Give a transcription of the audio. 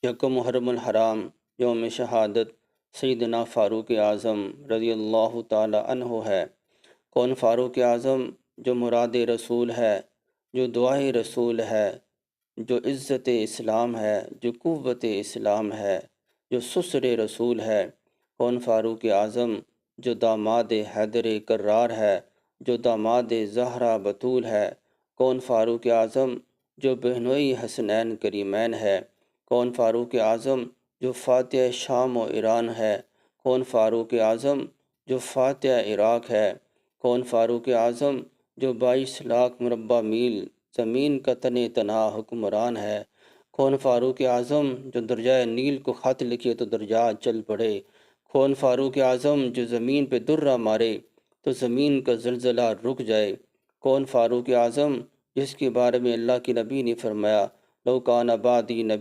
یکم محرم الحرام یوم شہادت سیدنا فاروق اعظم رضی اللہ تعالی عنہ ہے۔ کون فاروق اعظم؟ جو مراد رسول ہے، جو دعائے رسول ہے، جو عزت اسلام ہے، جو قوت اسلام ہے، جو سسر رسول ہے۔ کون فاروق اعظم؟ جو داماد حیدر کرار ہے، جو داماد زہرا بطول ہے۔ کون فاروق اعظم؟ جو بہنوئی حسنین کریمین ہے۔ کون فاروق اعظم؟ جو فاتح شام و ایران ہے۔ کون فاروق اعظم؟ جو فاتح عراق ہے۔ کون فاروق اعظم؟ جو 22 لاکھ مربع میل زمین کا تن تنہا حکمران ہے۔ کون فاروق اعظم؟ جو درجہ نیل کو خط لکھے تو درجات چل پڑے۔ کون فاروق اعظم؟ جو زمین پہ درہ مارے تو زمین کا زلزلہ رک جائے۔ کون فاروق اعظم؟ جس کے بارے میں اللہ کے نبی نے فرمایا لو کان بعدی نبی